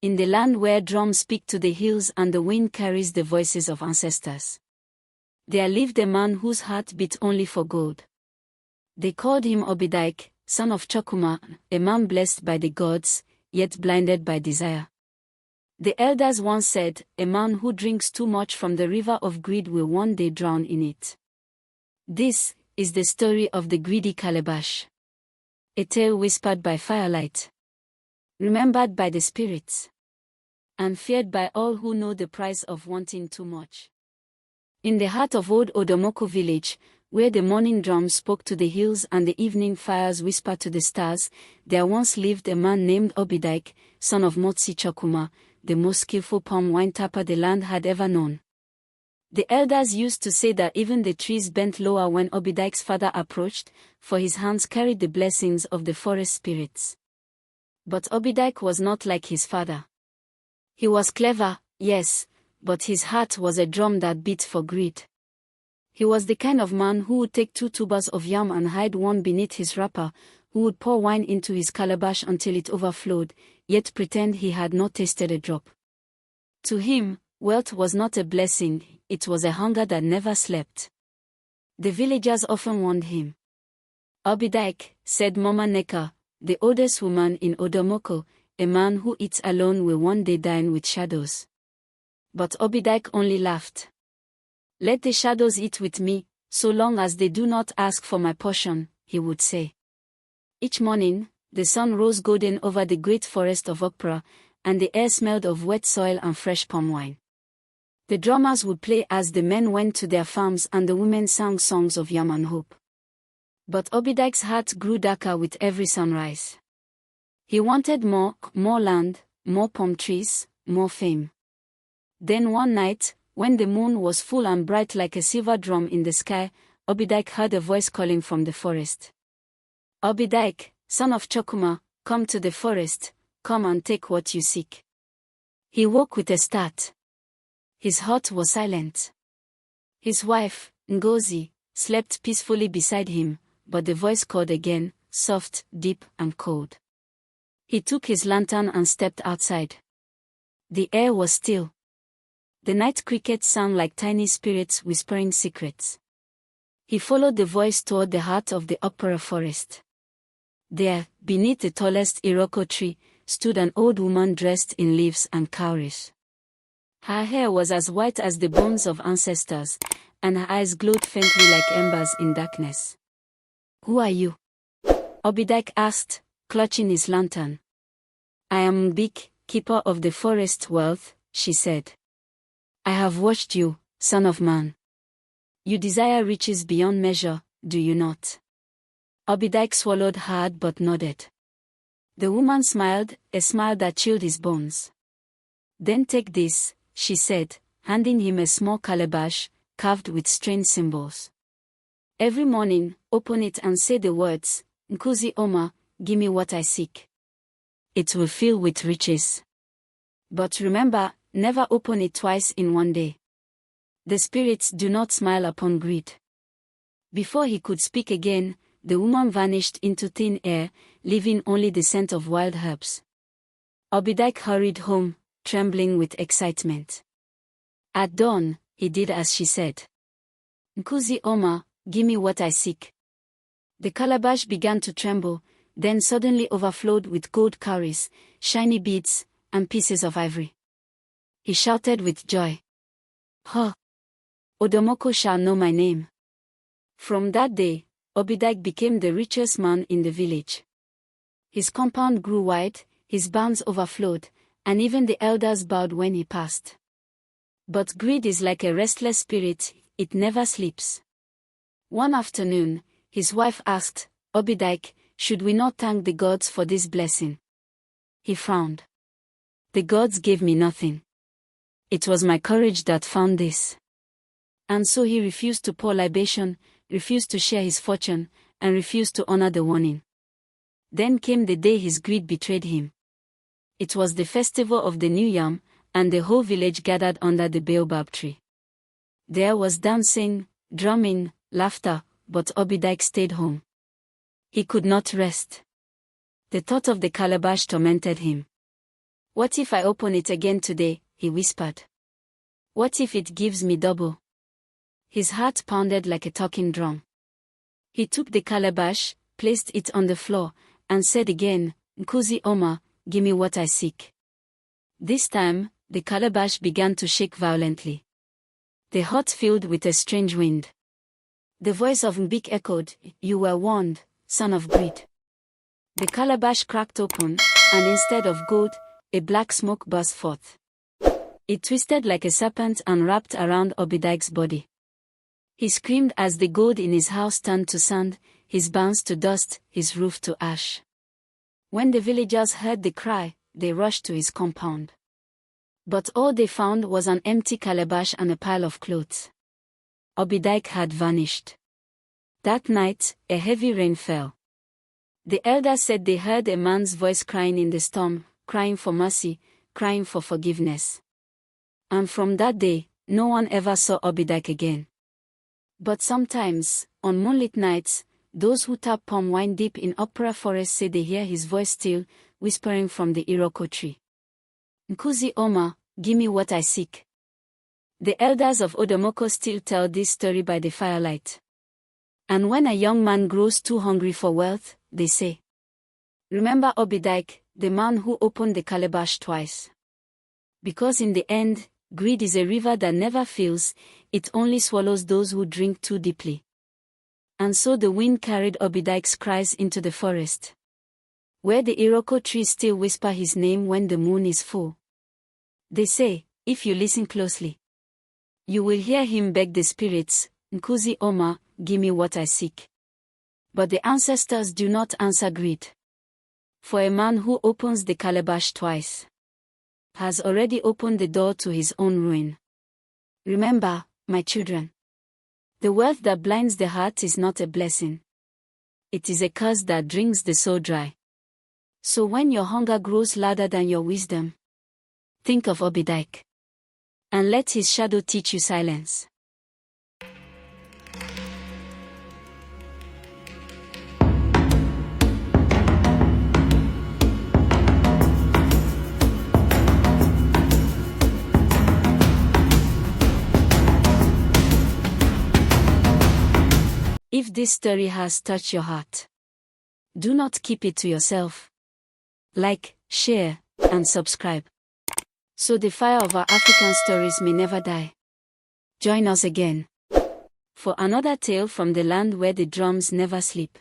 in the land where drums speak to the hills and the wind carries the voices of ancestors. There lived a man whose heart beat only for gold. They called him Obidike, son of Chokuma, a man blessed by the gods, yet blinded by desire. The elders once said, a man who drinks too much from the river of greed will one day drown in it. This is the story of the greedy Calabash. A tale whispered by firelight, remembered by the spirits, and feared by all who know the price of wanting too much. In the heart of old Odomoko village, where the morning drums spoke to the hills and the evening fires whispered to the stars, there once lived a man named Obidike, son of Motsi Chokuma, the most skillful palm wine tapper the land had ever known. The elders used to say that even the trees bent lower when Obidike's father approached, for his hands carried the blessings of the forest spirits. But Obidike was not like his father. He was clever, yes, but his heart was a drum that beat for greed. He was the kind of man who would take 2 tubers of yam and hide one beneath his wrapper, who would pour wine into his calabash until it overflowed, yet pretend he had not tasted a drop. To him, wealth was not a blessing, it was a hunger that never slept. The villagers often warned him. Obidike, said Mama Neka, the oldest woman in Odomoko, a man who eats alone will one day dine with shadows. But Obidike only laughed. Let the shadows eat with me, so long as they do not ask for my portion, he would say. Each morning, the sun rose golden over the great forest of okra, and the air smelled of wet soil and fresh palm wine. The drummers would play as the men went to their farms and the women sang songs of yam and hope. But Obidike's heart grew darker with every sunrise. He wanted more land, more palm trees, more fame. Then one night, when the moon was full and bright like a silver drum in the sky, Obidike heard a voice calling from the forest. Obidike, son of Chokuma, come to the forest, come and take what you seek. He woke with a start. His heart was silent. His wife, Ngozi, slept peacefully beside him, but the voice called again, soft, deep, and cold. He took his lantern and stepped outside. The air was still. The night crickets sang like tiny spirits whispering secrets. He followed the voice toward the heart of the opera forest. There, beneath the tallest iroko tree, stood an old woman dressed in leaves and cowries. Her hair was as white as the bones of ancestors, and her eyes glowed faintly like embers in darkness. Who are you? Obidike asked, clutching his lantern. I am Mbik, keeper of the forest wealth, she said. I have watched you, son of man. You desire riches beyond measure, do you not? Obidike swallowed hard but nodded. The woman smiled, a smile that chilled his bones. Then take this, she said, handing him a small calabash, carved with strange symbols. Every morning, open it and say the words, Nkuzi Oma, give me what I seek. It will fill with riches. But remember, never open it twice in one day. The spirits do not smile upon greed. Before he could speak again, the woman vanished into thin air, leaving only the scent of wild herbs. Obidike hurried home, trembling with excitement. At dawn, he did as she said. Nkuzi Oma, give me what I seek. The calabash began to tremble, then suddenly overflowed with gold cowries, shiny beads, and pieces of ivory. He shouted with joy. Ha! Odomoko shall know my name. From that day, Obidike became the richest man in the village. His compound grew wide, his barns overflowed, and even the elders bowed when he passed. But greed is like a restless spirit, it never sleeps. One afternoon, his wife asked, Obidike, should we not thank the gods for this blessing? He frowned. The gods gave me nothing. It was my courage that found this. And so he refused to pour libation, refused to share his fortune, and refused to honor the warning. Then came the day his greed betrayed him. It was the festival of the new yam, and the whole village gathered under the baobab tree. There was dancing, drumming, laughter, but Obidike stayed home. He could not rest. The thought of the calabash tormented him. What if I open it again today? He whispered. What if it gives me double? His heart pounded like a talking drum. He took the calabash, placed it on the floor, and said again, Nkuzi Oma, give me what I seek. This time, the calabash began to shake violently. The hut filled with a strange wind. The voice of Mbik echoed, You were warned, son of greed. The calabash cracked open, and instead of gold, a black smoke burst forth. It twisted like a serpent and wrapped around Obidike's body. He screamed as the gold in his house turned to sand, his barns to dust, his roof to ash. When the villagers heard the cry, they rushed to his compound. But all they found was an empty calabash and a pile of clothes. Obidike had vanished. That night, a heavy rain fell. The elders said they heard a man's voice crying in the storm, crying for mercy, crying for forgiveness. And from that day, no one ever saw Obidike again. But sometimes, on moonlit nights, those who tap palm wine deep in Opera Forest say they hear his voice still, whispering from the Iroko tree. Nkuzi Oma, give me what I seek. The elders of Odomoko still tell this story by the firelight. And when a young man grows too hungry for wealth, they say, Remember Obidike, the man who opened the calabash twice. Because in the end, greed is a river that never fills, it only swallows those who drink too deeply. And so the wind carried Obidike's cries into the forest, where the Iroko trees still whisper his name when the moon is full. They say, if you listen closely, you will hear him beg the spirits, Nkuzi Oma, give me what I seek. But the ancestors do not answer greed. For a man who opens the calabash twice has already opened the door to his own ruin. Remember, my children, the wealth that blinds the heart is not a blessing. It is a curse that drinks the soul dry. So when your hunger grows louder than your wisdom, think of Obidike, and let his shadow teach you silence. If this story has touched your heart, do not keep it to yourself. Like, share, and subscribe, so the fire of our African stories may never die. Join us again for another tale from the land where the drums never sleep.